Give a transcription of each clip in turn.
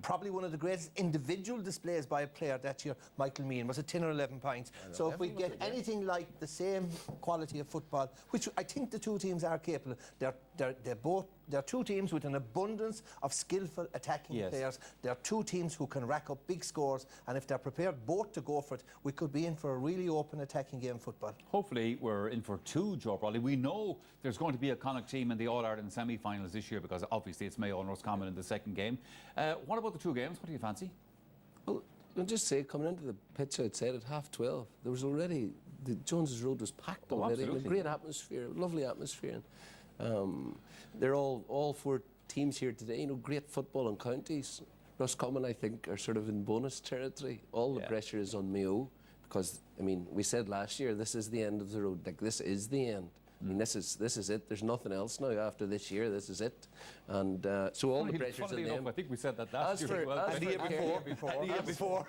probably one of the greatest individual displays by a player that year, Michael Meehan, was it 10 or 11 points. So if we get anything like the same quality of football, which I think the two teams are capable, they're two teams with an abundance of skillful attacking players. They're two teams who can rack up big scores, and if they're prepared both to go for it, we could be in for a really open attacking game of football. Hopefully we're in for two, Joe Brawley. We know there's going to be a Connacht team in the All-Ireland semi-finals this year because obviously it's Mayo and Roscommon in the second game. What about the two games? What do you fancy? Well, I'll just say, coming into the pitch outside at 12:30, there was already, the Jones's Road was packed already. A great atmosphere, lovely atmosphere. And, they're all four teams here today, you know, great football and counties. Roscommon, I think, are sort of in bonus territory. All the pressure is on Mayo because, I mean, we said last year, this is the end of the road. Like, this is the end. I mean, this is it. There's nothing else now after this year. This is it. And so all the pressure's on them. I think we said that last year as well. The year before.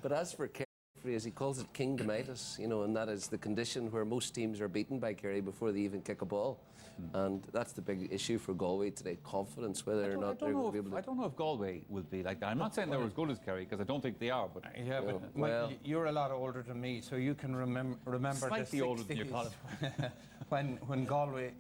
But as for Kerry, as he calls it, kingdomitis, you know, and that is the condition where most teams are beaten by Kerry before they even kick a ball. And that's the big issue for Galway today, confidence, whether or not they're going to be able to... I don't know if Galway will be like that. I'm not saying they're as good as Kerry, because I don't think they are, but... Yeah, but well, you're a lot older than me, so you can remember slightly the 60s, older than you call it. when Galway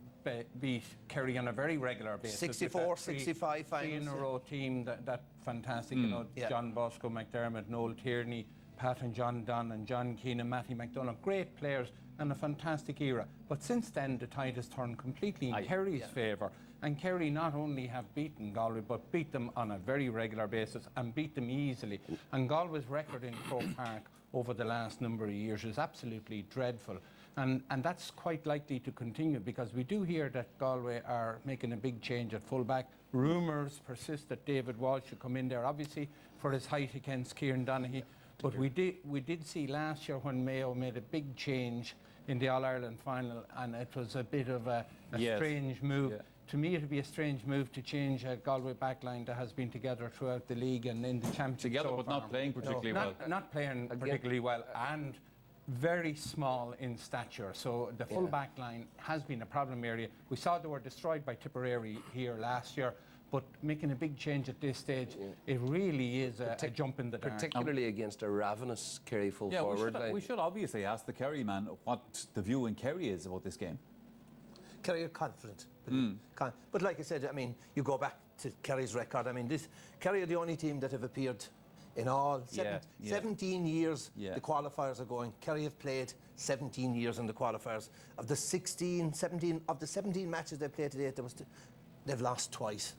beat Kerry on a very regular basis. 64, 65 finals. Three-in-a-row team, that fantastic, you know, John Bosco, McDermott, Noel Tierney, Pat and John Dunn and John Keane and Matty McDonough, great players and a fantastic era. But since then, the tide has turned completely in Kerry's favour. And Kerry not only have beaten Galway, but beat them on a very regular basis and beat them easily. And Galway's record in Croke Park over the last number of years is absolutely dreadful. And that's quite likely to continue because we do hear that Galway are making a big change at fullback. Rumours persist that David Walsh should come in there, obviously, for his height against Kieran Donaghy. But we did see last year when Mayo made a big change in the All-Ireland final, and it was a bit of a strange move. Yeah. To me, it would be a strange move to change a Galway backline that has been together throughout the league and in the championship. Together, but not playing particularly well. Not playing particularly well, and very small in stature. So the full back line has been a problem area. We saw they were destroyed by Tipperary here last year. But making a big change at this stage, it really is a jump in the dark. Particularly against a ravenous Kerry full forward line. We should obviously ask the Kerry man what the view in Kerry is about this game. Kerry are confident. But like I said, I mean, you go back to Kerry's record. I mean, Kerry are the only team that have appeared in all 17 years the qualifiers are going. Kerry have played 17 years in the qualifiers. Of the 17 matches they played today, they've lost twice.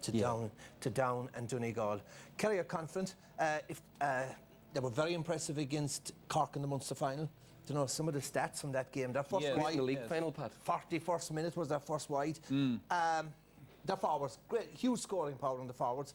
To Down and Donegal. Kerry are confident. They were very impressive against Cork in the Munster final. You know, some of the stats from that game. Their first wide, the league final, Pat. 41st minute was their first wide. Their forwards, great, huge scoring power on the forwards.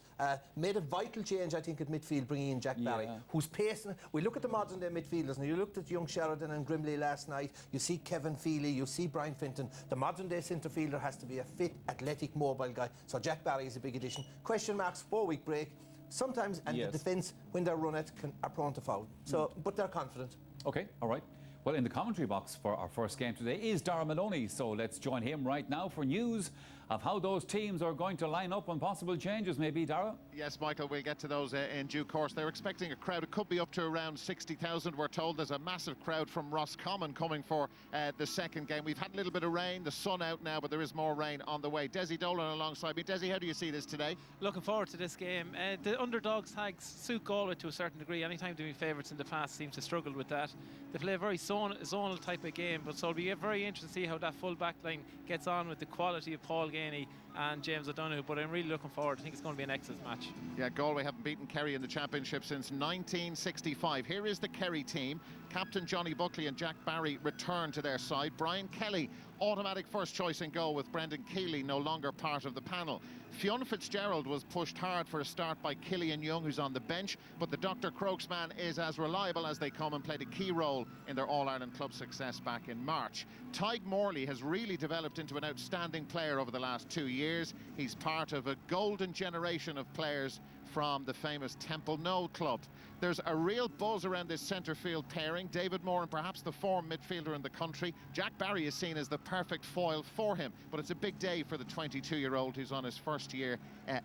Made a vital change, I think, at midfield, bringing in Jack Barry, who's pacing. We look at the modern day midfielders, and you looked at young Sheridan and Grimley last night. You see Kevin Feely, you see Brian Finton. The modern day centre fielder has to be a fit, athletic, mobile guy. So Jack Barry is a big addition. Question marks, 4-week break. Sometimes, and the defence, when they run it, are prone to foul. So, but they're confident. Okay, all right. Well, in the commentary box for our first game today is Dara Maloney, so let's join him right now for news of how those teams are going to line up and possible changes, maybe, Dara? Yes, Michael, we'll get to those in due course. They're expecting a crowd. It could be up to around 60,000. We're told there's a massive crowd from Roscommon coming for the second game. We've had a little bit of rain, the sun out now, but there is more rain on the way. Desi Dolan alongside me. Desi, how do you see this today? Looking forward to this game. The underdogs tags suit Galway to a certain degree. Anytime they've been favourites in the past seems to struggle with that. They play a very zonal type of game, but so it'll be very interesting to see how that full back line gets on with the quality of Paul Ganey and James O'Donoghue, but I'm really looking forward. I think it's going to be an excellent match. Yeah, Galway haven't beaten Kerry in the championship since 1965. Here is the Kerry team. Captain Johnny Buckley and Jack Barry return to their side. Brian Kelly, automatic first choice in goal, with Brendan Keeley no longer part of the panel. Fionn Fitzgerald was pushed hard for a start by Killian Young, who's on the bench, but the Dr. Crokes man is as reliable as they come and played a key role in their All-Ireland club success back in March. Tyg Morley has really developed into an outstanding player over the last 2 years. He's part of a golden generation of players from the famous Temple Knoll club. There's a real buzz around this centre field pairing. David Moore, and perhaps the form midfielder in the country. Jack Barry is seen as the perfect foil for him, but it's a big day for the 22-year-old who's on his first year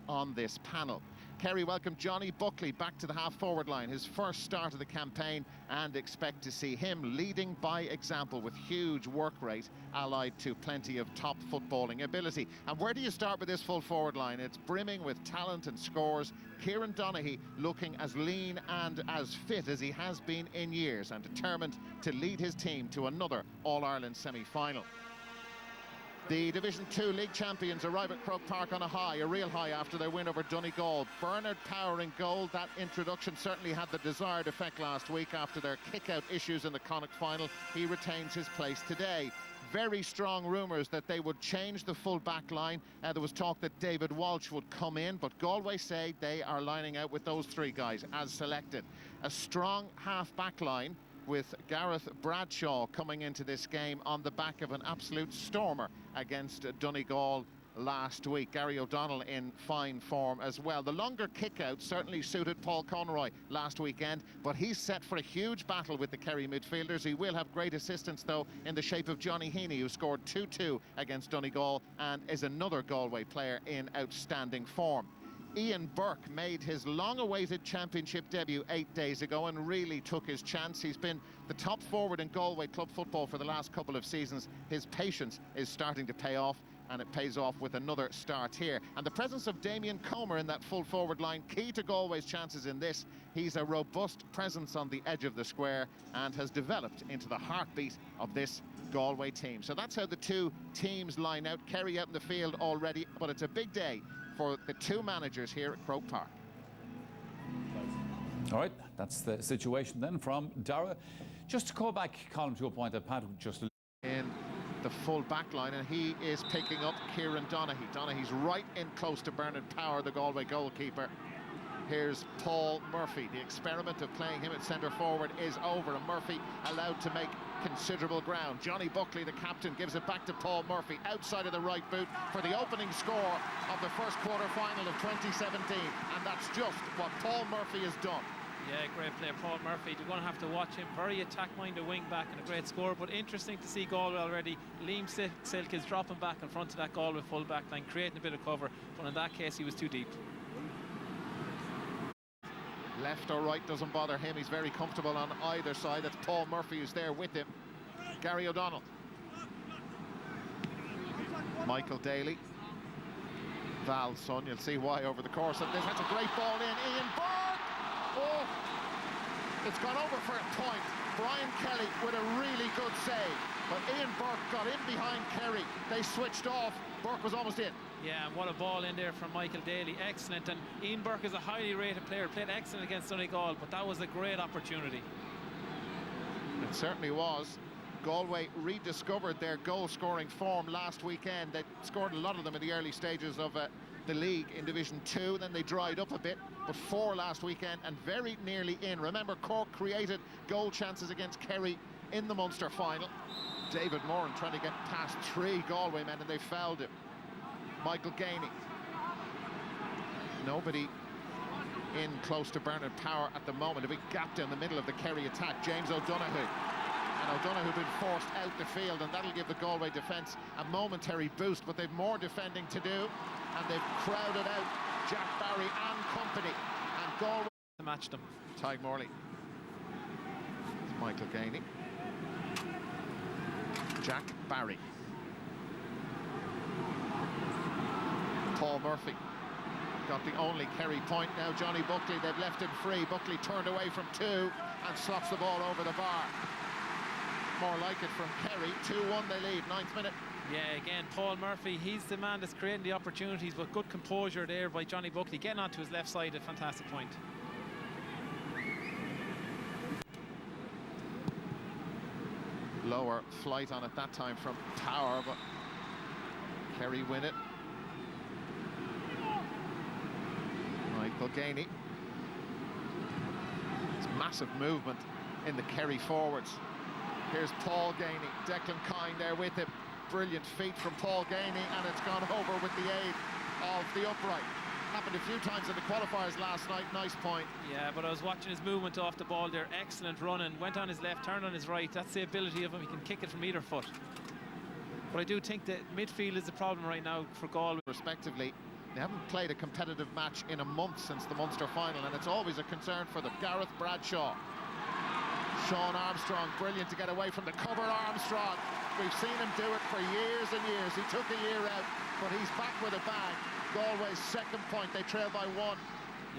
on this panel. Kerry welcomed Johnny Buckley back to the half-forward line, his first start of the campaign, and expect to see him leading by example with huge work rate allied to plenty of top footballing ability. And where do you start with this full-forward line? It's brimming with talent and scores. Kieran Donaghy looking as lean and as fit as he has been in years, and determined to lead his team to another All-Ireland semi-final. The Division 2 League champions arrive at Croke Park on a high, a real high, after their win over Donegal. Bernard Power in goal. That introduction certainly had the desired effect last week after their kick-out issues in the Connacht final. He retains his place today. Very strong rumours that they would change the full back line. There was talk that David Walsh would come in, but Galway say they are lining out with those three guys as selected. A strong half-back line with Gareth Bradshaw coming into this game on the back of an absolute stormer against Donegal last week. Gary O'Donnell in fine form as well. The longer kick-out certainly suited Paul Conroy last weekend, but he's set for a huge battle with the Kerry midfielders. He will have great assistance, though, in the shape of Johnny Heaney, who scored 2-2 against Donegal and is another Galway player in outstanding form. Ian Burke made his long-awaited championship debut 8 days ago and really took his chance. He's been the top forward in Galway club football for the last couple of seasons. His patience is starting to pay off, and it pays off with another start here. And the presence of Damien Comer in that full forward line, key to Galway's chances in this. He's a robust presence on the edge of the square and has developed into the heartbeat of this Galway team. So that's how the two teams line out. Kerry out in the field already, but it's a big day for the two managers here at Croke Park. All right, that's the situation then from Dara. Just to call back, Colin, to a point that Pat just... In the full back line, and he is picking up Kieran Donaghy. Donaghy's right in close to Bernard Power, the Galway goalkeeper. Here's Paul Murphy. The experiment of playing him at centre forward is over, and Murphy allowed to make considerable ground. Johnny Buckley, the captain, gives it back to Paul Murphy outside of the right boot for the opening score of the first quarter-final of 2017, and that's just what Paul Murphy has done. Yeah, great player, Paul Murphy. You're going to have to watch him. Very attack-minded wing-back and a great scorer, but interesting to see Galway already. Liam Silk is dropping back in front of that Galway full-back line, creating a bit of cover, but in that case he was too deep. Left or right doesn't bother him. He's very comfortable on either side. That's Paul Murphy who's there with him. Gary O'Donnell. Michael Daly. Val's son, you'll see why over the course of this. That's a great ball in. Ian Burke! Oh! It's gone over for a point. Brian Kelly with a really good save. But Ian Burke got in behind Kerry. They switched off. Burke was almost in. Yeah, and what a ball in there from Michael Daly. Excellent. And Ian Burke is a highly rated player. Played excellent against Donegal, but that was a great opportunity. It certainly was. Galway rediscovered their goal-scoring form last weekend. They scored a lot of them in the early stages of the league in Division 2. Then they dried up a bit, but 4 last weekend and very nearly in. Remember, Cork created goal chances against Kerry in the Munster final. David Moran trying to get past 3 Galway men, and they fouled him. Michael Gainey. Nobody in close to Bernard Power at the moment. A big gap down the middle of the Kerry attack. James O'Donoghue. And O'Donoghue been forced out the field, and that'll give the Galway defence a momentary boost, but they've more defending to do, and they've crowded out Jack Barry and company. And Galway To match them. Tyg Morley. It's Michael Gainey. Jack Barry. Paul Murphy got the only Kerry point. Now Johnny Buckley, they've left him free. Buckley turned away from 2 and slops the ball over the bar. More like it from Kerry. 2-1 they lead, 9th minute. Yeah, again, Paul Murphy, he's the man that's creating the opportunities, but good composure there by Johnny Buckley, getting onto his left side, a fantastic point. Lower flight on it that time from Power, but Kerry win it. Michael Gainey. It's massive movement in the Kerry forwards. Here's Paul Gainey, Declan Kine there with him. Brilliant feat from Paul Gainey, and it's gone over with the aid of the upright. Happened a few times in the qualifiers last night. Nice point. Yeah, but I was watching his movement off the ball there. Excellent running. Went on his left, turned on his right. That's the ability of him. He can kick it from either foot. But I do think that midfield is the problem right now for Galway. Respectively, they haven't played a competitive match in a month since the Munster final, and it's always a concern for them. Gareth Bradshaw. Sean Armstrong, brilliant to get away from the cover. Armstrong, we've seen him do it for years and years. He took a year out, but he's back with a bang. Galway's second point, they trail by 1.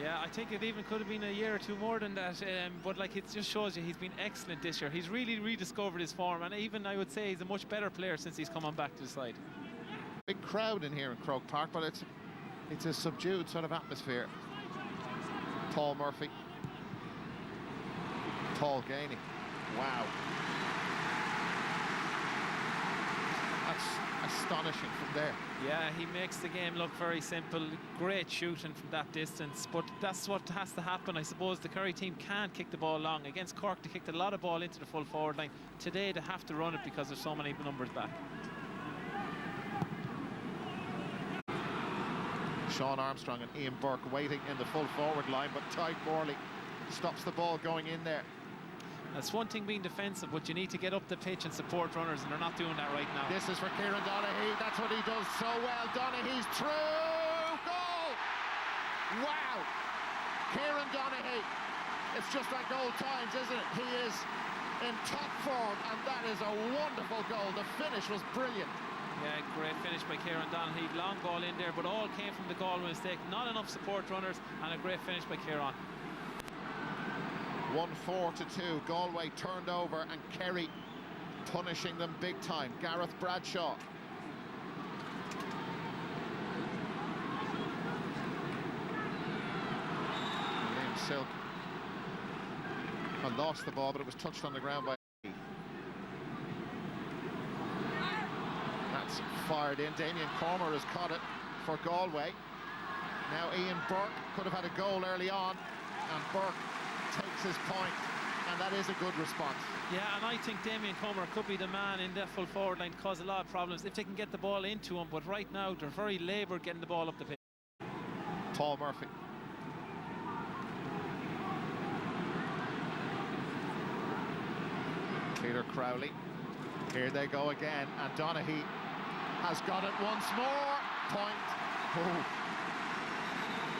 Yeah, I think it even could have been a year or two more than that, but like, it just shows you he's been excellent this year. He's really rediscovered his form, and even I would say he's a much better player since he's come on back to the side. Big crowd in here in Croke Park, but it's a subdued sort of atmosphere. Paul Murphy. Paul Gainey. Wow. That's astonishing from there. Yeah, he makes the game look very simple. Great shooting from that distance, but that's what has to happen. I suppose the Kerry team can't kick the ball long. Against Cork, they kicked a lot of ball into the full forward line. Today, they have to run it because there's so many numbers back. Sean Armstrong and Ian Burke waiting in the full forward line, but Tyke Morley stops the ball going in there. That's one thing being defensive, but you need to get up the pitch and support runners, and they're not doing that right now. This is for Kieran Donaghy. That's what he does so well. Donaghy's through. Goal! Wow! Kieran Donaghy. It's just like old times, isn't it? He is in top form, and that is a wonderful goal. The finish was brilliant. Yeah, great finish by Kieran Donaghy. Long ball in there, but all came from the Galway mistake. Not enough support runners, and a great finish by Kieran. 1-4-2. Galway turned over, and Kerry punishing them big time. Gareth Bradshaw. Liam Silk lost the ball, but it was touched on the ground by. That's fired in. Damien Cormer has caught it for Galway. Now Ian Burke could have had a goal early on, and Burke takes his point, and that is a good response. Yeah, and I think Damien Comer could be the man in that full forward line, cause a lot of problems if they can get the ball into him, but right now they're very laboured getting the ball up the pitch. Paul Murphy. Peter Crowley. Here they go again, and Donaghy has got it once more. Point. Oh.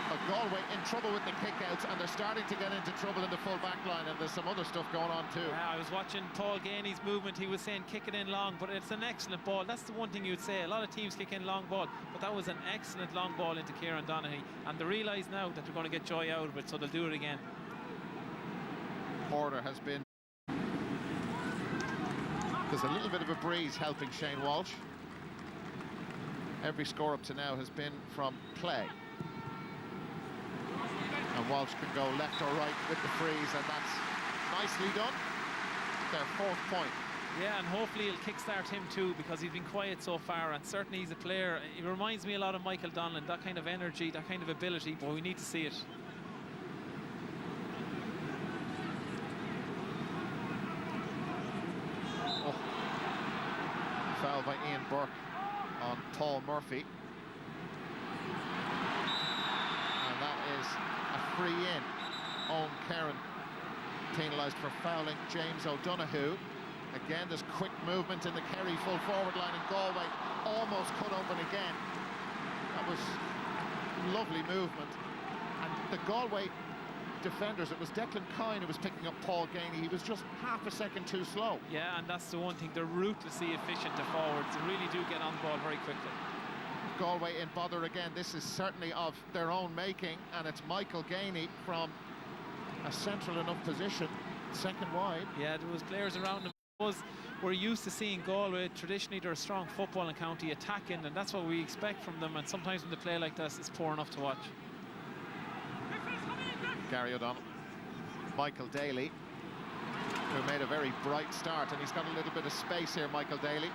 But Galway in trouble with the kickouts, and they're starting to get into trouble in the full back line, and there's some other stuff going on too. Yeah, I was watching Paul Gainey's movement. He was saying kick it in long, but it's an excellent ball. That's the one thing you'd say. A lot of teams kick in long ball, but that was an excellent long ball into Kieran Donaghy, and they realise now that they're going to get joy out of it, so they'll do it again. Porter has been... There's a little bit of a breeze helping Shane Walsh. Every score up to now has been from play. And Walsh can go left or right with the freeze, and that's nicely done. Their 4th point. Yeah, and hopefully it'll kickstart him too, because he's been quiet so far, and certainly he's a player. He reminds me a lot of Michael Donlan, that kind of energy, that kind of ability, but we need to see it. Oh. Foul by Ian Burke on Paul Murphy. And that is a free in. Owen Kerrin penalised for fouling James O'Donoghue. Again, there's quick movement in the Kerry full forward line, and Galway almost cut open again. That was lovely movement. And the Galway defenders, it was Declan Kine who was picking up Paul Gainey. He was just half a second too slow. Yeah, and that's the one thing. They're ruthlessly efficient to forwards. They really do get on the ball very quickly. Galway in bother again. This is certainly of their own making, and it's Michael Gainey from a central enough position, second wide. Yeah, there was players around them. We're used to seeing Galway, traditionally they're a strong footballing county, attacking, and that's what we expect from them, and sometimes when they play like this, it's poor enough to watch. Gary O'Donnell. Michael Daly, who made a very bright start, and he's got a little bit of space here, Michael Daly.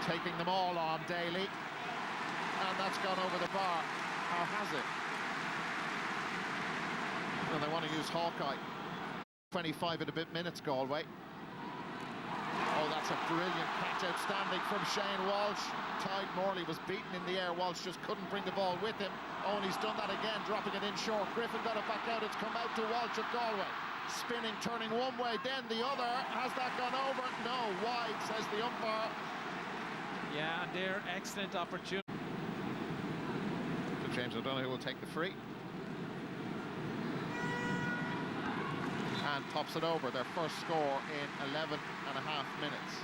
Taking them all on, Daly. And that's gone over the bar. How has it? Well, they want to use Hawkeye. 25 and a bit minutes, Galway. Oh, that's a brilliant catch, outstanding from Shane Walsh. Tide Morley was beaten in the air. Walsh just couldn't bring the ball with him. He's done that again, dropping it in short. Griffin got it back out. It's come out to Walsh of Galway. Spinning, turning one way, then the other. Has that gone over? No, wide, says the umpire. Yeah, and they're excellent opportunity. So James O'Donoghue will take the free. And pops it over, their first score in 11 and a half minutes.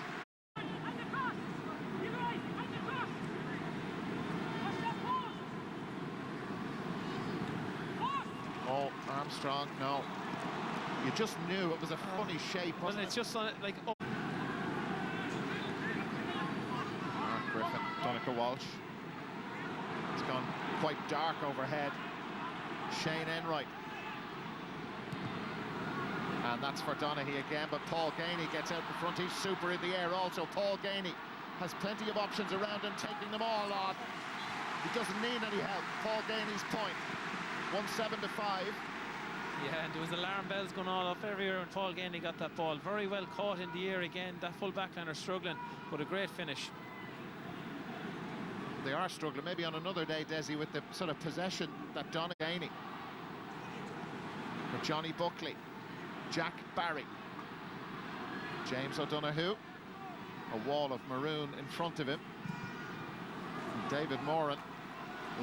Oh, Armstrong, no. You just knew it was a funny shape, wasn't it? It's just like... Oh. Mark Griffin, Donica Walsh. It's gone quite dark overhead. Shane Enright. And that's for Donaghy again, but Paul Gainey gets out in front. He's super in the air also. Paul Gainey has plenty of options around him, taking them all on. He doesn't need any help. Paul Gainey's point. 1-7-5. Yeah, and there was alarm bells going all off everywhere, and Paul Gainey got that ball. Very well caught in the air again. That full back line are struggling, but a great finish. They are struggling. Maybe on another day, Desi, with the sort of possession that Donaghy. But Johnny Buckley. Jack Barry, James O'Donoghue, a wall of maroon in front of him. And David Moran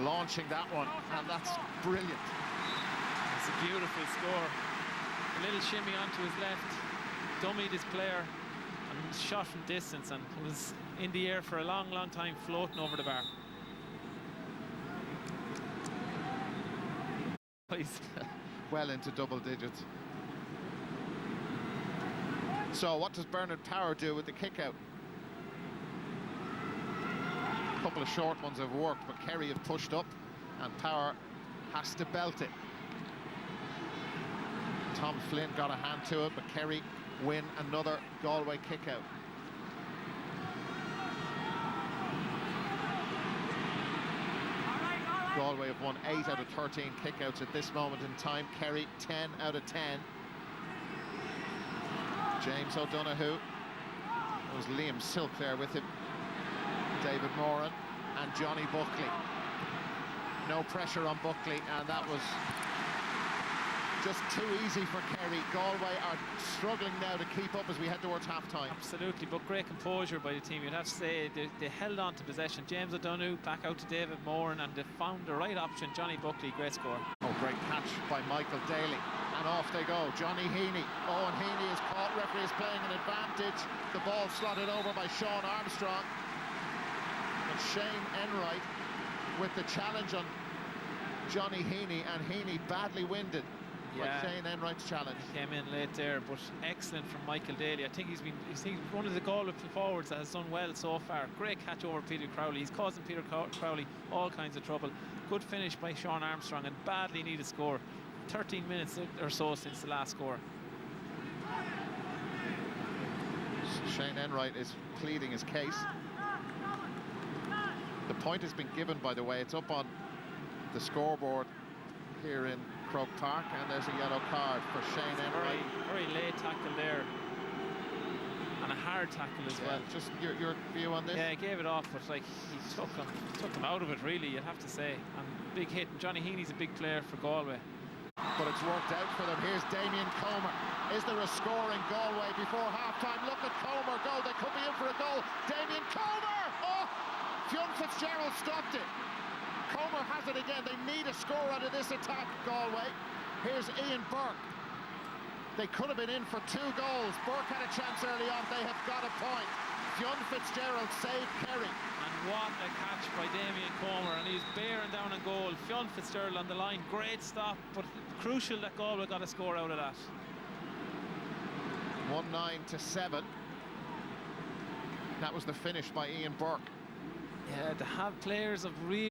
launching that one, and that's brilliant. It's a beautiful score. A little shimmy onto his left, dummied his player, and shot from distance, and it was in the air for a long, long time, floating over the bar. Well into double digits. So what does Bernard Power do with the kick out? A couple of short ones have worked, but Kerry have pushed up and Power has to belt it. Tom Flynn got a hand to it, but Kerry win another Galway kick out. Galway have won 8 out of 13 kickouts at this moment in time. Kerry 10 out of 10. James O'Donoghue. It was Liam Silk there with him. David Moran and Johnny Buckley. No pressure on Buckley, and that was just too easy for Kerry. Galway are struggling now to keep up as we head towards half-time. Absolutely, but great composure by the team. You'd have to say they held on to possession. James O'Donoghue back out to David Moran, and they found the right option. Johnny Buckley, great score. Oh, great catch by Michael Daly. And off they go. Johnny Heaney. Oh, and Heaney is caught. Referee is playing an advantage. The ball slotted over by Sean Armstrong. And Shane Enright with the challenge on Johnny Heaney, and Heaney badly winded. Yeah, Shane Enright's challenge. Came in late there, but excellent from Michael Daly. I think he's one of the Galway forwards that has done well so far. Great catch over Peter Crowley. He's causing Peter Crowley all kinds of trouble. Good finish by Sean Armstrong, and badly needed score. 13 minutes or so since the last score. Shane Enright is pleading his case. The point has been given, by the way. It's up on the scoreboard here in Croke Park, and there's a yellow card for Shane Enright. Very late tackle there, and a hard tackle as well. Just your view on this? Yeah, he gave it off, but like he took him out of it, really, you'd have to say. And big hit. And Johnny Heaney's a big player for Galway. But it's worked out for them. Here's Damien Comer. Is there a score in Galway before half-time? Look at Comer go. They could be in for a goal. Damien Comer! Oh! Fionn Fitzgerald stopped it. Comer has it again. They need a score out of this attack, Galway. Here's Ian Burke. They could have been in for 2 goals. Burke had a chance early on. They have got a point. Fionn Fitzgerald saved Kerry. And what a catch by Damien Comer, and he's bearing down on goal. Fionn Fitzgerald on the line. Great stop, but crucial that Galway got a score out of that. 1-9-7. That was the finish by Ian Burke. Yeah, to have players of real...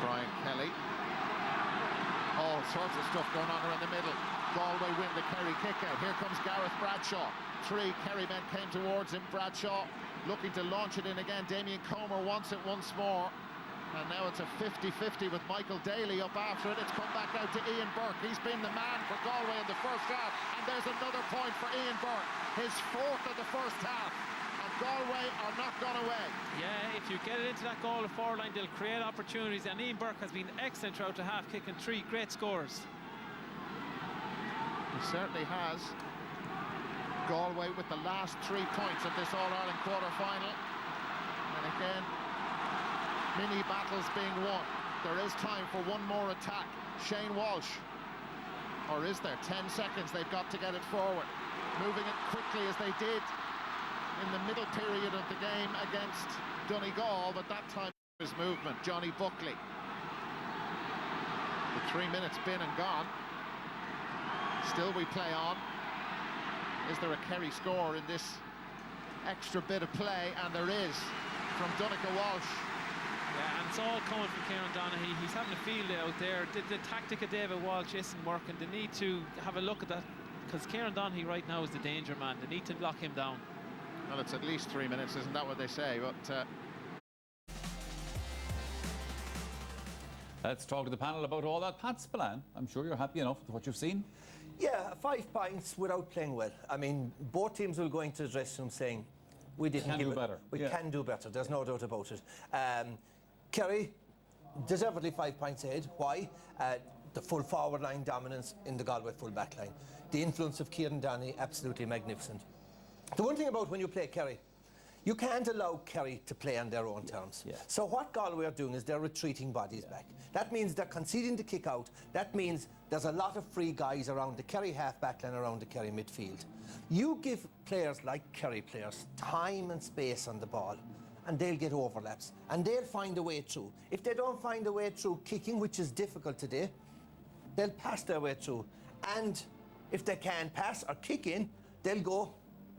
Brian Kelly. All sorts of stuff going on around the middle. Galway win the Kerry kick-out. Here comes Gareth Bradshaw. 3 Kerry men came towards him. Bradshaw looking to launch it in again. Damien Comer wants it once more. And now it's a 50-50 with Michael Daly up after it. It's come back out to Ian Burke. He's been the man for Galway in the first half. And there's another point for Ian Burke. His fourth of the first half. And Galway are not gone away. Yeah, if you get it into that goal of 4 line, they'll create opportunities. And Ian Burke has been excellent throughout the half, kicking 3 great scores. He certainly has. Galway with the last 3 points of this All-Ireland quarter-final. And again, mini battles being won. There is time for one more attack. Shane Walsh. Or is there? 10 seconds. They've got to get it forward. Moving it quickly as they did in the middle period of the game against Donegal, but that time was movement. Johnny Buckley. The 3 minutes been and gone. Still we play on. Is there a Kerry score in this extra bit of play? And there is, from Donegal Walsh. Yeah, and it's all coming from Kieran Donaghy. He's having a field day out there. The tactic of David Walsh isn't working. They need to have a look at that, because Kieran Donaghy right now is the danger man. They need to lock him down. Well, it's at least 3 minutes, isn't that what they say? But let's talk to the panel about all that. Pat Spillane, I'm sure you're happy enough with what you've seen. Yeah, 5 points without playing well. I mean, both teams will go into the dressing room saying, we didn't do better. We can do better, there's no doubt about it. Kerry, deservedly 5 points ahead. Why? The full forward line dominance in the Galway full back line. The influence of Kieran Donaghy, absolutely magnificent. The one thing about when you play Kerry, you can't allow Kerry to play on their own terms. Yeah. So what Galway are doing is they're retreating bodies back. That means they're conceding the kick out. That means there's a lot of free guys around the Kerry half-back line, around the Kerry midfield. You give players like Kerry players time and space on the ball, and they'll get overlaps, and they'll find a way through. If they don't find a way through kicking, which is difficult today, they'll pass their way through. And if they can't pass or kick in, they'll go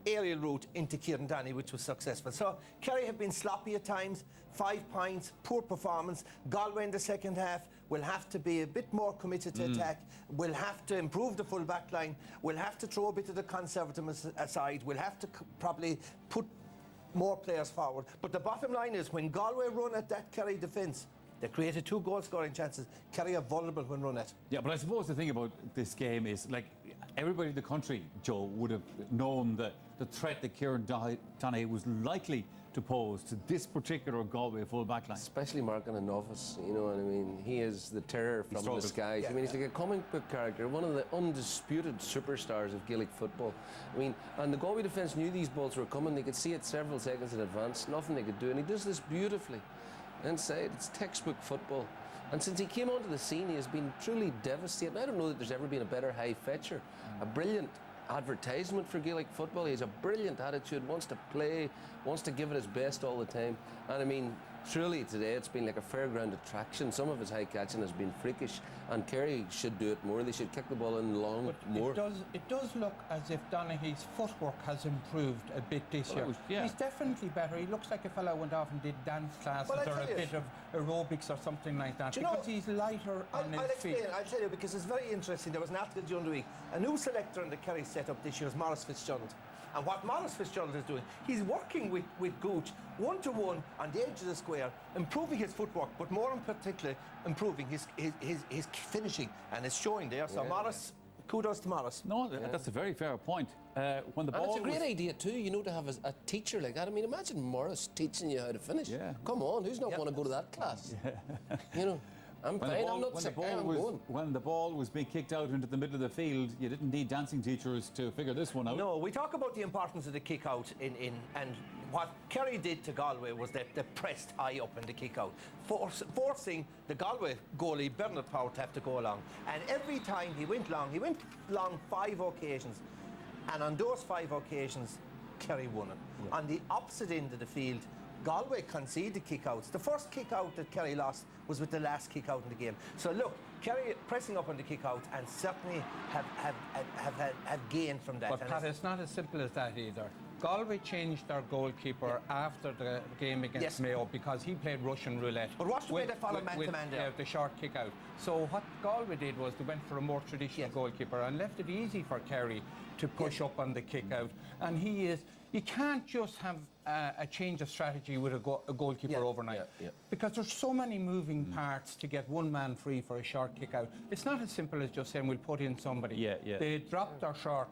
aerial route into Kieran Donaghy, which was successful. So Kerry have been sloppy at times, 5 points, poor performance. Galway in the second half will have to be a bit more committed to attack, will have to improve the full back line, will have to throw a bit of the conservatism aside, will have to probably put more players forward. But the bottom line is, when Galway run at that Kerry defence, they created 2 goal-scoring chances. Kerry are vulnerable when run at. Yeah, but I suppose the thing about this game is, like, everybody in the country, Joe, would have known that the threat that Kieran Donaghy was likely to pose to this particular Galway full back line. Especially marking a novice, you know what I mean? He is the terror from the skies. I mean, he's like a comic book character, one of the undisputed superstars of Gaelic football. I mean, and the Galway defence knew these balls were coming. They could see it several seconds in advance. Nothing they could do, and he does this beautifully. Inside, it's textbook football. And since he came onto the scene, he has been truly devastating. I don't know that there's ever been a better high fetcher. A brilliant advertisement for Gaelic football. He has a brilliant attitude, wants to play, wants to give it his best all the time. And I mean, truly today it's been like a fairground attraction. Some of his high catching has been freakish, and Kerry should do it more. They should kick the ball in long but more. It does look as if Donaghy's footwork has improved a bit this year. He's definitely better. He looks like a fellow who went off and did dance classes or a bit of aerobics or something like that, because he's lighter on his feet. I'll tell you, because it's very interesting. There was an article during the week. A new selector in the Kerry setup this year is Maurice Fitzgerald. And what Maurice Fitzgerald is doing, he's working with Gooch one-to-one on the edge of the square, improving his footwork, but more in particular, improving his finishing, and it's showing there. So Maurice, kudos to Maurice. No, that's a very fair point. When the ball it's a great idea too, you know, to have a teacher like that. I mean, imagine Maurice teaching you how to finish. Yeah. Come on, who's not going to go to that class? You know. I'm fine, I'm not sick, I'm going. When the ball was being kicked out into the middle of the field, you didn't need dancing teachers to figure this one out. No, we talk about the importance of the kick out and what Kerry did to Galway was that they pressed high up in the kick out, forcing the Galway goalie, Bernard Power, to have to go along. And every time he went long 5 occasions. And on those 5 occasions, Kerry won it. Yeah. On the opposite end of the field, Galway conceded kick-outs. The first kick-out that Kerry lost was with the last kick-out in the game. So look, Kerry pressing up on the kick-out and certainly have gained from that. But Pat, it's not as simple as that either. Galway changed their goalkeeper after the game against Yes. Mayo because he played Russian roulette. But watch the way they followed man-to-man there. The short kick out. So what Galway did was they went for a more traditional goalkeeper and left it easy for Kerry to push up on the kick out. And you can't just have a change of strategy with a goalkeeper overnight. Because there's so many moving parts to get one man free for a short kick out. It's not as simple as just saying we'll put in somebody. They dropped their short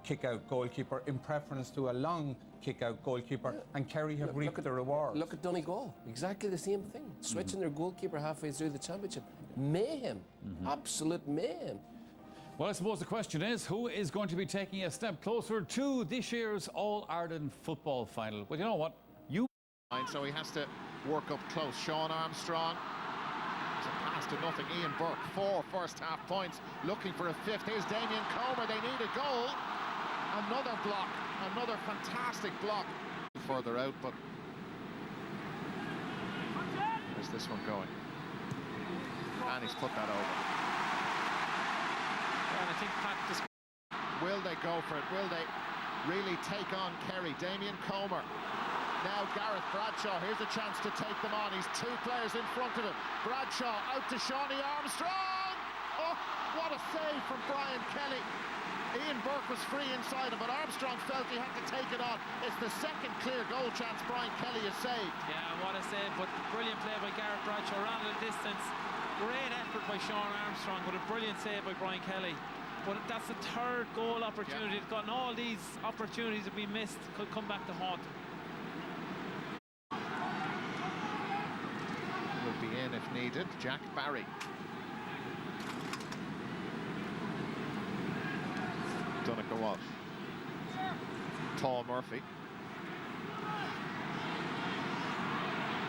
kick-out goalkeeper in preference to a long kick-out goalkeeper, and Kerry have reaped the reward. Look at Donegal, exactly the same thing. Switching their goalkeeper halfway through the championship. Mayhem, absolute mayhem. Well, I suppose the question is, who is going to be taking a step closer to this year's All-Ireland football final? Well, you know what? So he has to work up close. Sean Armstrong. It's a pass to nothing. Ian Burke, 4 first-half points, looking for a 5th. Here's Damien Comer. They need a goal. Another block, another fantastic block. Further out, but where's this one going? And he's put that over. And I think Pat just... Will they go for it? Will they really take on Kerry? Damien Comer. Now Gareth Bradshaw. Here's a chance to take them on. He's 2 players in front of him. Bradshaw out to Shawnee Armstrong. Oh, what a save from Brian Kelly. Ian Burke was free inside him, but Armstrong felt he had to take it on. It's the second clear goal chance Brian Kelly has saved. Yeah, what a save, but brilliant play by Gareth Bradshaw. Ran at a distance. Great effort by Sean Armstrong, but a brilliant save by Brian Kelly. But that's the 3rd goal opportunity. It's gotten all these opportunities have been missed, could come back to haunt him. Will be in if needed. Jack Barry. Donegal Walsh. Paul Murphy.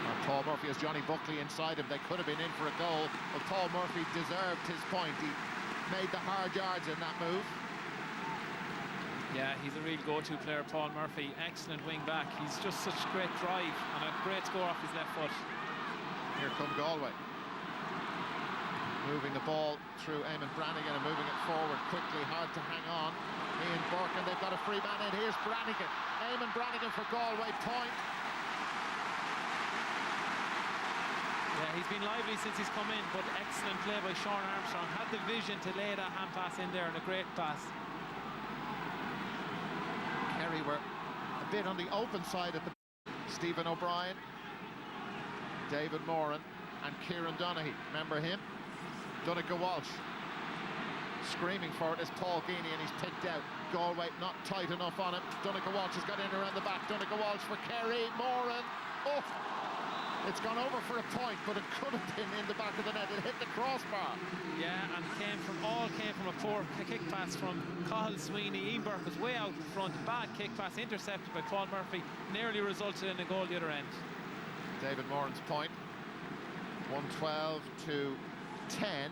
And Paul Murphy has Johnny Buckley inside him. They could have been in for a goal, but Paul Murphy deserved his point. He made the hard yards in that move. Yeah, he's a real go-to player, Paul Murphy. Excellent wing back. He's just such great drive and a great score off his left foot. Here come Galway. Moving the ball through Eamon Brannigan and moving it forward quickly, hard to hang on. Ian Burke, and they've got a free man in. Here's Brannigan. Eamon Brannigan for Galway, point. Yeah, he's been lively since he's come in, but excellent play by Sean Armstrong. Had the vision to lay that hand pass in there, and a great pass. Kerry were a bit on the open side at the... Stephen O'Brien, David Moran and Kieran Donaghy. Remember him? Donegal Walsh. Screaming for it is Paul Geaney, and he's picked out. Galway not tight enough on him. Donegal Walsh has got in around the back. Donegal Walsh for Kerry. Moran. Oh! It's gone over for a point, but it could have been in the back of the net. It hit the crossbar. Yeah, and came from a poor kick pass from Cathal Sweeney. Ian Burke was way out in front. Bad kick pass intercepted by Paul Murphy. Nearly resulted in a goal the other end. David Moran's point. 112 to 10.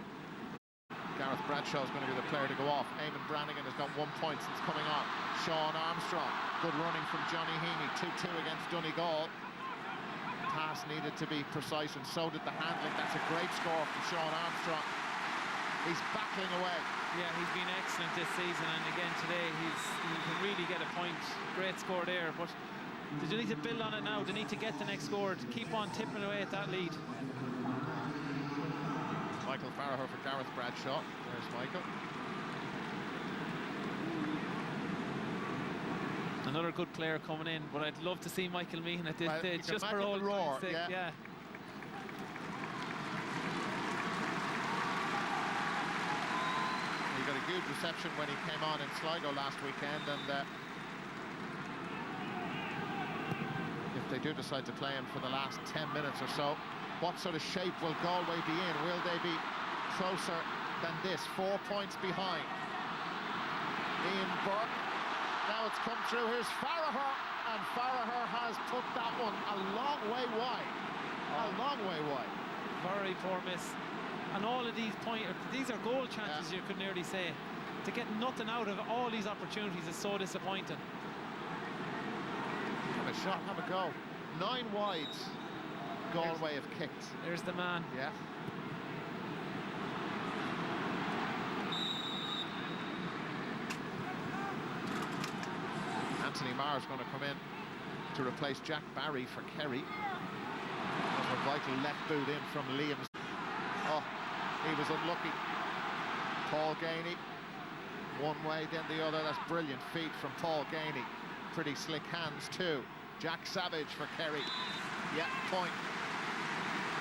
Gareth Bradshaw is going to be the player to go off. Eamon Brannigan has got 1 point since coming on. Sean Armstrong. Good running from Johnny Heaney. 2-2 against Donegal. Pass needed to be precise, and so did the handling. That's a great score from Sean Armstrong. He's battling away. Yeah, he's been excellent this season, and again today he can really get a point. Great score there, but they need to build on it now. They need to get the next score to keep on tipping away at that lead. Michael Farragher for Gareth Bradshaw. There's Michael. Another good player coming in, but I'd love to see Michael Meehan at this stage, just for old roar. sake. Yeah. He got a good reception when he came on in Sligo last weekend, and if they do decide to play him for the last 10 minutes or so, what sort of shape will Galway be in? Will they be closer than this? 4 points behind. Ian Burke. Now it's come through. Here's Farragher, and Farragher has put that one a long way wide. A long way wide. Very poor miss. And all of these these are goal chances, you could nearly say. To get nothing out of all these opportunities is so disappointing. Have a shot, have a go. 9 wides Galway have kicked. There's the man. Yeah. Anthony Marr's going to come in to replace Jack Barry for Kerry. A vital left boot in from Liam. Oh, he was unlucky. Paul Gainey, one way then the other. That's brilliant feet from Paul Gainey. Pretty slick hands too. Jack Savage for Kerry. Yeah, point.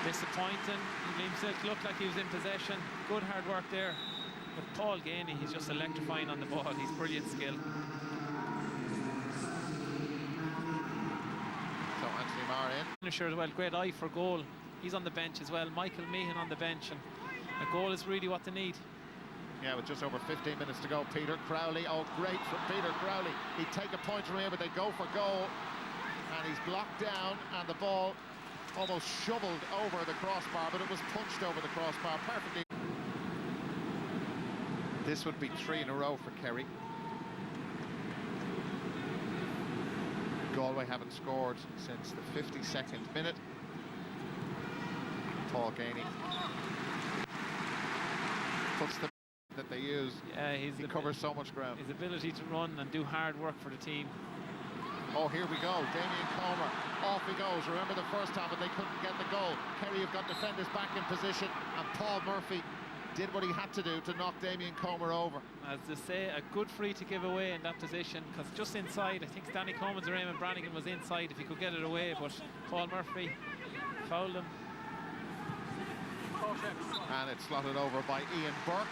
Disappointing. Liam looked like he was in possession. Good hard work there. But Paul Gainey, he's just electrifying on the ball. He's brilliant skill. So Anthony Marr in. Finisher as well, great eye for goal. He's on the bench as well. Michael Meehan on the bench, and a goal is really what they need. Yeah, with just over 15 minutes to go, Peter Crowley. Oh, great for Peter Crowley. He'd take a point from here, but they go for goal. And he's blocked down, and the ball almost shoveled over the crossbar, but it was punched over the crossbar perfectly. This would be 3 in a row for Kerry. Galway haven't scored since the 52nd minute. Paul Gainey puts the that they use. Yeah, he covers so much ground. His ability to run and do hard work for the team. Oh, here we go. Damien Comer, off he goes. Remember the first time, but they couldn't get the goal. Kerry have got defenders back in position, and Paul Murphy did what he had to do to knock Damien Comer over. As they say, a good free to give away in that position, because just inside, I think Danny Commons or Eamon Brannigan was inside if he could get it away, but Paul Murphy fouled him. And it's slotted over by Ian Burke.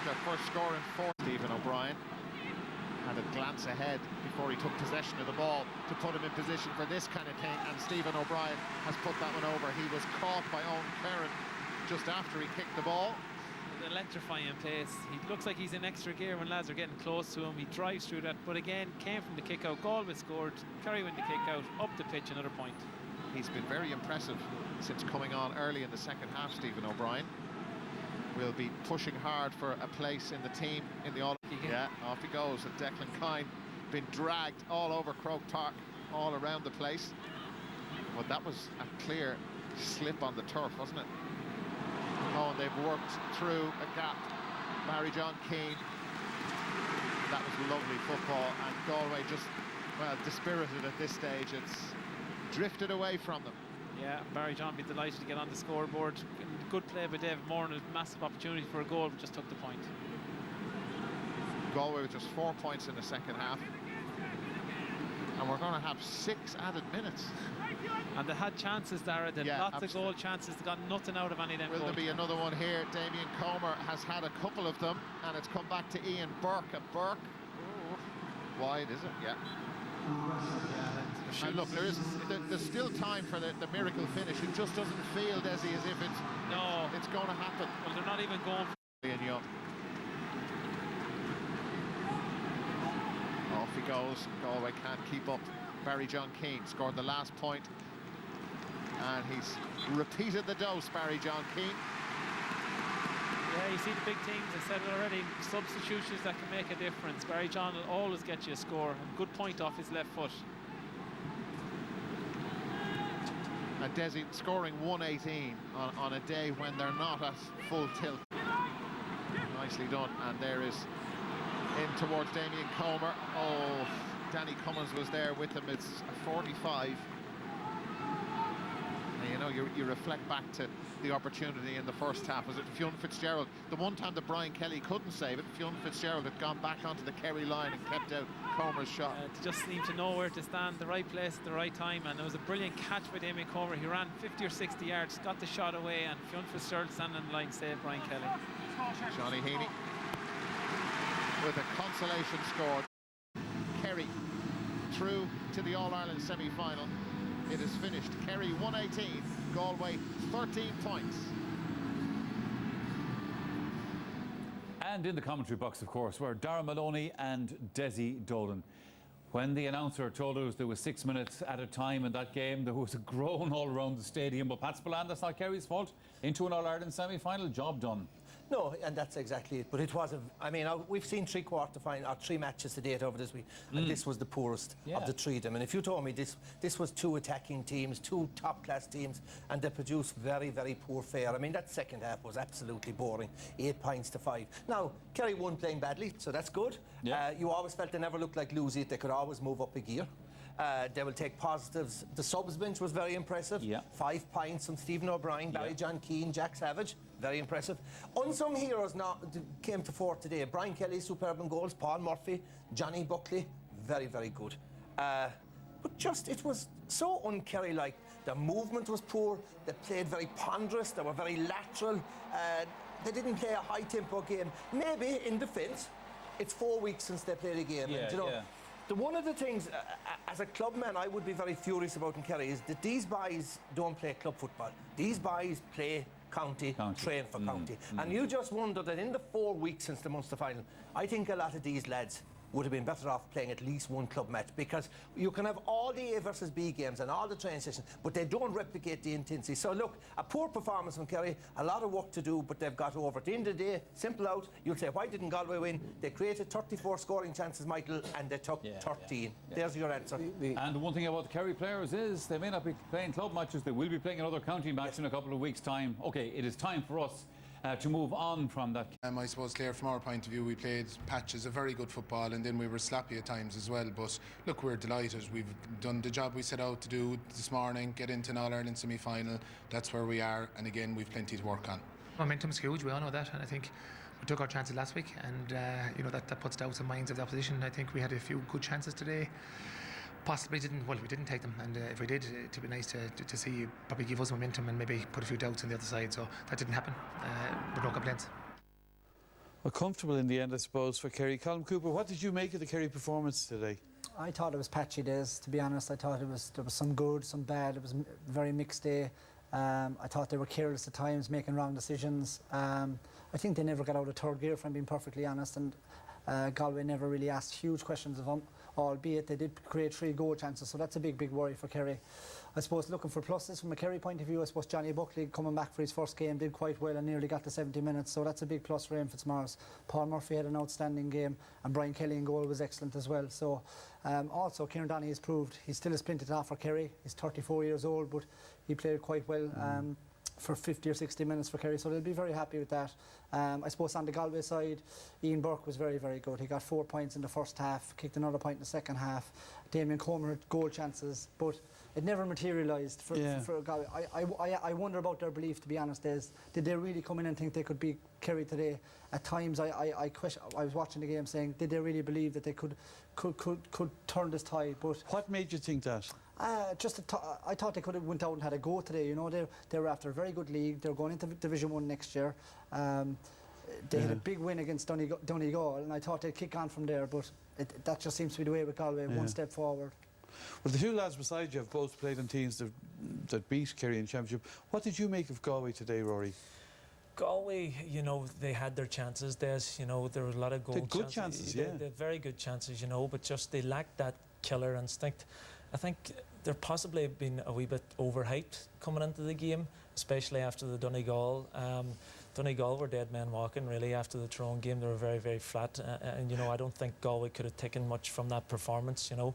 Their first score in 4. Stephen O'Brien had a glance ahead before he took possession of the ball to put him in position for this kind of thing, and Stephen O'Brien has put that one over. He was caught by Owen Curran just after he kicked the ball. Electrifying pace. He looks like he's in extra gear when lads are getting close to him. He drives through that, but again, came from the kick out. Galway scored, Kerry win the kick out, up the pitch, another point. He's been very impressive since coming on early in the second half, Stephen O'Brien. Will be pushing hard for a place in the team in the all. Yeah, off he goes. And Declan Kine been dragged all over Croke Park, all around the place. Well, that was a clear slip on the turf, wasn't it? Oh, and they've worked through a gap. Barry John Keane. That was lovely football, and Galway just, well, dispirited at this stage. It's drifted away from them. Yeah, Barry John be delighted to get on the scoreboard. Good play by David Moore, and a massive opportunity for a goal, but just took the point. Galway with just 4 points in the second half. And we're going to have 6 added minutes. And they had chances, Dara. They had lots of goal chances. They got nothing out of any of them. Will there be another one here? Damien Comer has had a couple of them, and it's come back to Ian Burke. And Burke, wide, is it? Yeah. And look, there's still time for the miracle finish. It just doesn't feel, Desi, as if it's going to happen. Well, they're not even going for Ian Young. Off he goes. Galway can't keep up. Barry John Keane scored the last point, and he's repeated the dose, Barry John Keane. Yeah, you see the big teams, I said it already, substitutions that can make a difference. Barry John will always get you a score, and good point off his left foot. And Desi scoring 118 on a day when they're not at full tilt. Nicely done, and there is in towards Damien Comer. Oh, Danny Cummins was there with him. It's a 45. And, you know, you reflect back to the opportunity in the first half. Was it Fionn Fitzgerald? The one time that Brian Kelly couldn't save it, Fionn Fitzgerald had gone back onto the Kerry line and kept out Comer's shot. They just seemed to know where to stand, the right place at the right time, and it was a brilliant catch by Damien Comer. He ran 50 or 60 yards, got the shot away, and Fionn Fitzgerald standing on the line saved Brian Kelly. Johnny Heaney with a consolation score. Kerry through to the All-Ireland semi-final. It is finished. Kerry 118, Galway 13 points. And in the commentary box, of course, were Dara Maloney and Desi Dolan. When the announcer told us there was 6 minutes at a time in that game, there was a groan all around the stadium. But Pat Spillane, that's not Kerry's fault. Into an All-Ireland semi-final, job done. No, and that's exactly it. But it was I mean, we've seen three matches to date over this week, and this was the poorest of the three of them. And if you told me this was two attacking teams, two top-class teams, and they produced very, very poor fare. I mean, that second half was absolutely boring. 8 points to 5. Now, Kerry won playing badly, so that's good. Yeah. You always felt they never looked like losing it. They could always move up a gear. They will take positives. The subs bench was very impressive. Yeah. 5 points from Stephen O'Brien, Barry John Keane, Jack Savage. Very impressive. Unsung heroes came to fore today. Brian Kelly, superb in goals. Paul Murphy, Johnny Buckley, very, very good. But just, it was so un-Kerry-like. The movement was poor. They played very ponderous. They were very lateral. They didn't play a high-tempo game. Maybe in defence, it's 4 weeks since they played a game. And, you know, one of the things, as a clubman, I would be very furious about in Kerry is that these boys don't play club football. These boys play county. Train for county. And you just wonder that in the 4 weeks since the Munster final, I think a lot of these lads would have been better off playing at least one club match, because you can have all the A versus B games and all the training sessions, but they don't replicate the intensity. So look, a poor performance from Kerry, a lot of work to do, but they've got over. At the end of the day, simple out, you'll say, why didn't Galway win? They created 34 scoring chances, Michael, and they took 13. There's your answer. And the one thing about the Kerry players is they may not be playing club matches, they will be playing another county match in a couple of weeks' time. Okay, it is time for us to move on from that. I suppose, Claire, from our point of view, we played patches of very good football, and then we were sloppy at times as well. But look, we're delighted. We've done the job we set out to do this morning, get into an All-Ireland semi-final. That's where we are, and again, we've plenty to work on. Momentum's huge, we all know that, and I think we took our chances last week, and you know, that puts doubts in minds of the opposition. I think we had a few good chances today. Possibly we didn't take them, and if we did, it'd be nice to see you probably give us momentum and maybe put a few doubts on the other side. So that didn't happen, but no complaints. Well, comfortable in the end, I suppose, for Kerry. Colin Cooper, what did you make of the Kerry performance today? I thought it was patchy days, to be honest. I thought there was some good, some bad. It was a very mixed day. I thought they were careless at times, making wrong decisions. I think they never got out of third gear, if I'm being perfectly honest, and Galway never really asked huge questions of them, albeit they did create 3 goal chances, so that's a big worry for Kerry. I suppose looking for pluses from a Kerry point of view, I suppose Johnny Buckley coming back for his first game did quite well and nearly got to 70 minutes, so that's a big plus for him, Fitzmaurice. Paul Murphy had an outstanding game, and Brian Kelly in goal was excellent as well. So also Kieran Donaghy has proved he still has plenty to offer Kerry. He's 34 years old, but he played quite well for 50 or 60 minutes for Kerry, so they'll be very happy with that. I suppose on the Galway side, Ian Burke was very, very good. He got 4 points in the first half, kicked another point in the second half. Damien Comer had goal chances, but it never materialised for Galway. I wonder about their belief, to be honest. Did they really come in and think they could beat Kerry today? At times, I was watching the game saying, did they really believe that they could turn this tide? But what made you think that? I thought they could have went out and had a go today. You know, they were after a very good league. They're going into Division 1 next year. They had a big win against Donegal, and I thought they'd kick on from there. But that just seems to be the way with Galway. One step forward. Well, the two lads beside you have both played on teams that beat Kerry in Championship. What did you make of Galway today, Rory? Galway, you know, they had their chances. You know, there were a lot of goal chances. Good chances, They had very good chances, you know, but just they lacked that killer instinct. I think they're possibly been a wee bit overhyped coming into the game, especially after the Donegal. Donegal were dead men walking, really, after the Tyrone game. They were very, very flat. And, you know, I don't think Galway could have taken much from that performance, you know.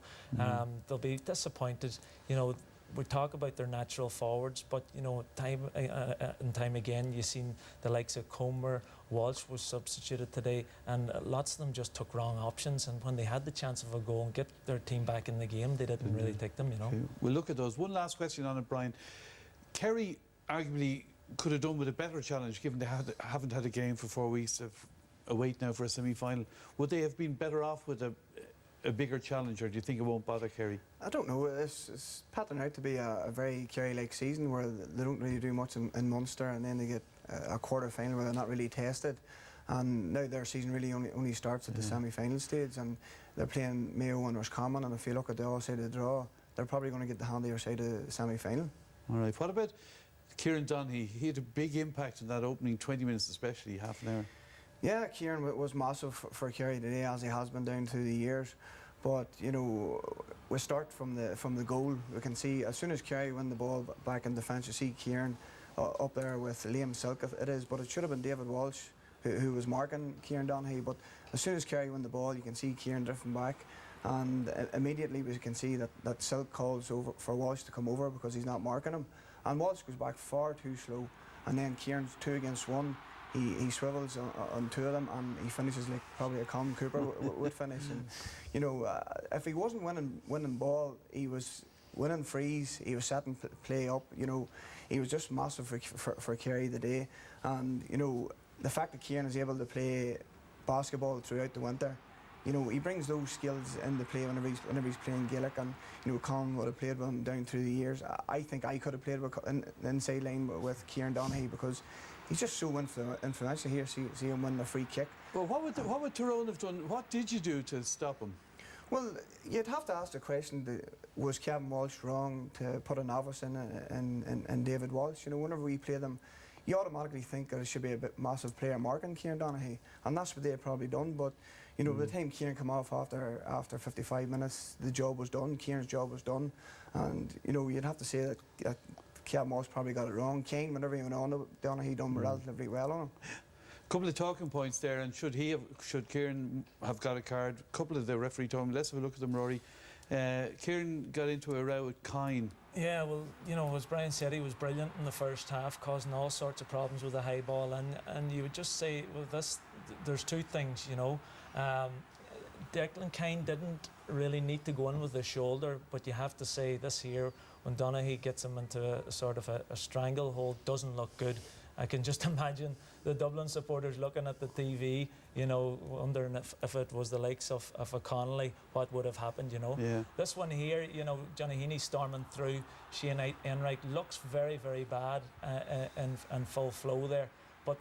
They'll be disappointed. You know, we talk about their natural forwards, but, you know, time and time again, you've seen the likes of Comer, Walsh was substituted today, and lots of them just took wrong options. And when they had the chance of a goal and get their team back in the game, they didn't really take them, you know. Okay. We'll look at those. One last question on it, Brian. Kerry arguably could have done with a better challenge, given they haven't had a game for 4 weeks of a wait now for a semi-final. Would they have been better off with a bigger challenge, or do you think it won't bother Kerry? I don't know. It's patterned out to be a very Kerry-like season where they don't really do much in Munster, and then they get a quarter-final where they're not really tested. And now their season really only starts at the semi-final stage, and they're playing Mayo and Roscommon, and if you look at the all side of the draw, they're probably going to get the handier side of the semi-final. All right. What about Kieran Donaghy? He had a big impact in that opening 20 minutes, especially half an hour. Yeah, Kieran was massive for Kerry today, as he has been down through the years. But you know, we start from the goal. We can see as soon as Kerry win the ball back in defence, you see Kieran up there with Liam Silk. It is, but it should have been David Walsh who was marking Kieran Donaghy. But as soon as Kerry won the ball, you can see Kieran drifting back, and immediately we can see that Silk calls over for Walsh to come over because he's not marking him, and Walsh goes back far too slow, and then Kieran's 2 against 1. He swivels on 2 of them, and he finishes like probably a Colin Cooper would finish. And you know, if he wasn't winning ball, he was winning frees. He was setting play up. You know, he was just massive for Kerry today. And you know, the fact that Kieran is able to play basketball throughout the winter, you know, he brings those skills into play whenever he's playing Gaelic. And you know, Colin would have played with him down through the years. I think I could have played with in the inside line with Kieran Donaghy because he's just so influential here. See him win the free kick. Well, what would Tyrone have done? What did you do to stop him? Well, you'd have to ask the question: was Kevin Walsh wrong to put a novice in David Walsh? You know, whenever we play them, you automatically think that it should be a massive player marking Kieran Donaghy, and that's what they've probably done. But you know, by the time Kieran came off after 55 minutes, the job was done. Kieran's job was done, and you know, you'd have to say that Kevin Walsh probably got it wrong. Kane, whenever he went on, Donaghy done relatively well on him. Couple of talking points there, and should Kieran have got a card? A couple of the referee told me. Let's have a look at them, Rory. Kieran got into a row with Kine. Yeah, well, you know, as Brian said, he was brilliant in the first half, causing all sorts of problems with the high ball. And you would just say, well, there's 2 things, you know. Declan Kine didn't really need to go in with the shoulder, but you have to say this here, when Donaghy gets him into a sort of a stranglehold, doesn't look good. I can just imagine the Dublin supporters looking at the TV, you know, wondering if it was the likes of a Connolly, what would have happened, you know. Yeah. This one here, you know, Johnny Heaney storming through, Shane Enright looks very, very bad in full flow there. But,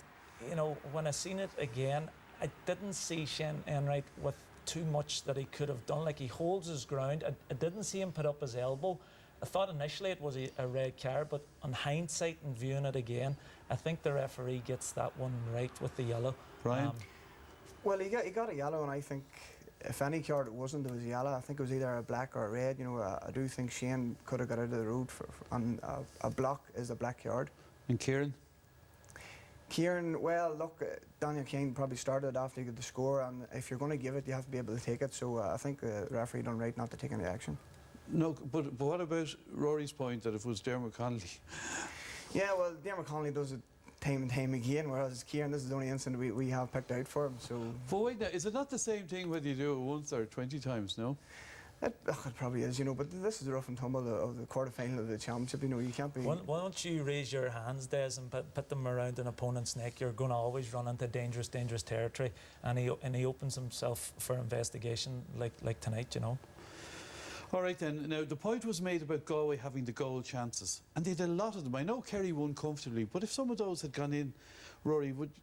you know, when I seen it again, I didn't see Shane Enright with too much that he could have done. Like, he holds his ground. I didn't see him put up his elbow. I thought initially it was a red card, but on hindsight and viewing it again, I think the referee gets that one right with the yellow. Brian? Well, he got a yellow, and I think if any card it wasn't, it was a yellow. I think it was either a black or a red. You know, I do think Shane could have got out of the road, and a block is a black card. And Kieran? Kieran, well, look, Daniel Kane probably started after he got the score, and if you're going to give it, you have to be able to take it. So I think the referee done right not to take any action. No, but what about Rory's point that if it was Dermot Connolly? Yeah, well, Dermot Connolly does it time and time again, whereas Kieran, this is the only incident we have picked out for him. So. But wait, now, is it not the same thing whether you do it once or 20 times? No. It probably is, you know, but this is the rough and tumble of the quarter-final of the championship. You know, you can't be. Once you raise your hands, Des, and put them around an opponent's neck, you're going to always run into dangerous territory. And he opens himself for investigation like tonight, you know. All right then. Now the point was made about Galway having the goal chances, and they had a lot of them. I know Kerry won comfortably, but if some of those had gone in, Rory, do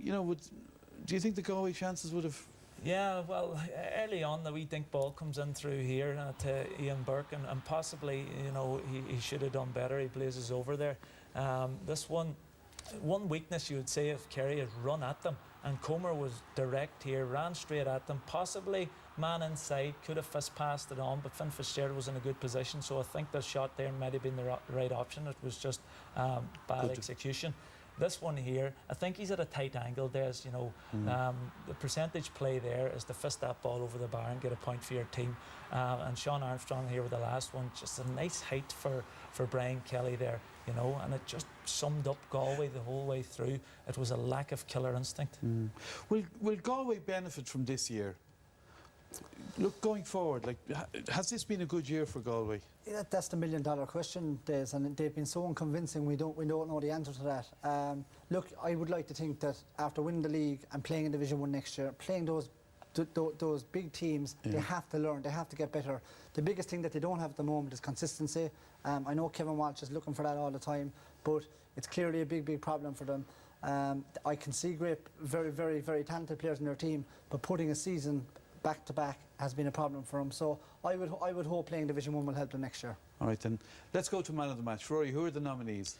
you think the Galway chances would have? Yeah, well, early on the wee dink ball comes in through here to Ian Burke, and possibly, you know, he should have done better. He blazes over there. This one weakness you would say if Kerry had run at them, and Comer was direct here, ran straight at them, possibly man inside, could have fist passed it on, but Finn Fitzgerald was in a good position, so I think the shot there might have been the right option. It was just bad execution. This one here, I think he's at a tight angle, Des, you know. The percentage play there is to fist that ball over the bar and get a point for your team. And Sean Armstrong here with the last one, just a nice height for Brian Kelly there, you know, and it just summed up Galway the whole way through. It was a lack of killer instinct. Will Galway benefit from this year? Look, going forward, like, has this been a good year for Galway? Yeah, that's the million-dollar question, Des, and they've been so unconvincing. We don't know the answer to that. Look, I would like to think that after winning the league and playing in Division 1 next year, playing those big teams, they have to learn, they have to get better. The biggest thing that they don't have at the moment is consistency. I know Kevin Walsh is looking for that all the time, but it's clearly a big problem for them. I can see great, very talented players in their team, but putting a season back-to-back has been a problem for them. So I would hope playing Division 1 will help them next year. All right, then. Let's go to man of the match. Rory, who are the nominees?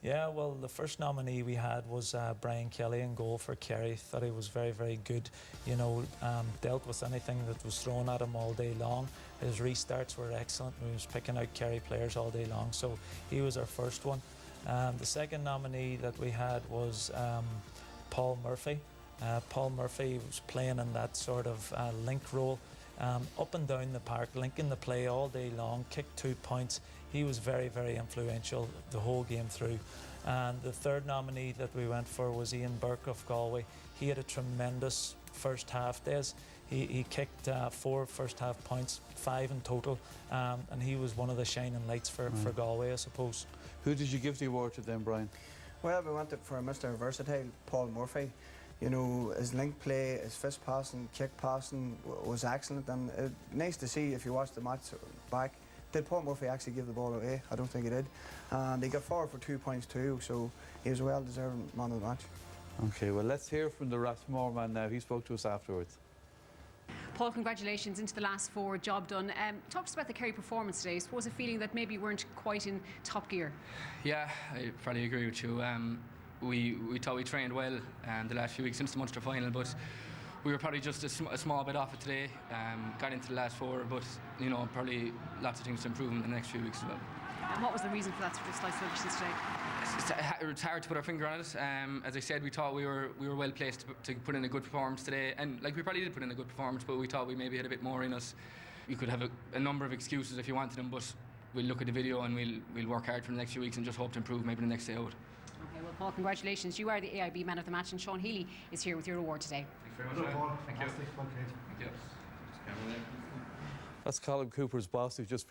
Yeah, well, the first nominee we had was Brian Kelly in goal for Kerry. Thought he was very good. You know, dealt with anything that was thrown at him all day long. His restarts were excellent. He was picking out Kerry players all day long, so he was our first one. The second nominee that we had was Paul Murphy. Paul Murphy was playing in that sort of link role, up and down the park, linking the play all day long, kicked 2 points. He was very, very influential the whole game through. And the third nominee that we went for was Ian Burke of Galway. He had a tremendous first half, Des. He kicked 4 first half points, 5 in total, and he was one of the shining lights for Galway, I suppose. Who did you give the award to then, Brian? Well, we went it for Mr. Versatile, Paul Murphy. You know, his link play, his fist passing, kick passing was excellent, and nice to see if you watch the match back. Did Paul Murphy actually give the ball away? I don't think he did. And he got forward for 2 points too, so he was a well-deserved man of the match. Okay, well, let's hear from the Rathmore man now. He spoke to us afterwards. Paul, congratulations into the last 4, job done. Talk to us about the Kerry performance today. I suppose a feeling that maybe you weren't quite in top gear. Yeah, I probably agree with you. We thought we trained well the last few weeks since the Munster final, but we were probably just a small bit off it today. Got into the last 4, but you know, probably lots of things to improve in the next few weeks as well. And what was the reason for that sort of slight sluggishness today? It's hard to put our finger on it. As I said, we thought we were well placed to put in a good performance today, and like we probably did put in a good performance, but we thought we maybe had a bit more in us. You could have a number of excuses if you wanted them, but we'll look at the video and we'll work hard for the next few weeks and just hope to improve maybe the next day out. Okay, well, Paul, congratulations. You are the AIB Man of the Match, and Sean Healy is here with your award today. Thanks very much, Paul. Thank you. That's Colin Cooper's boss, who just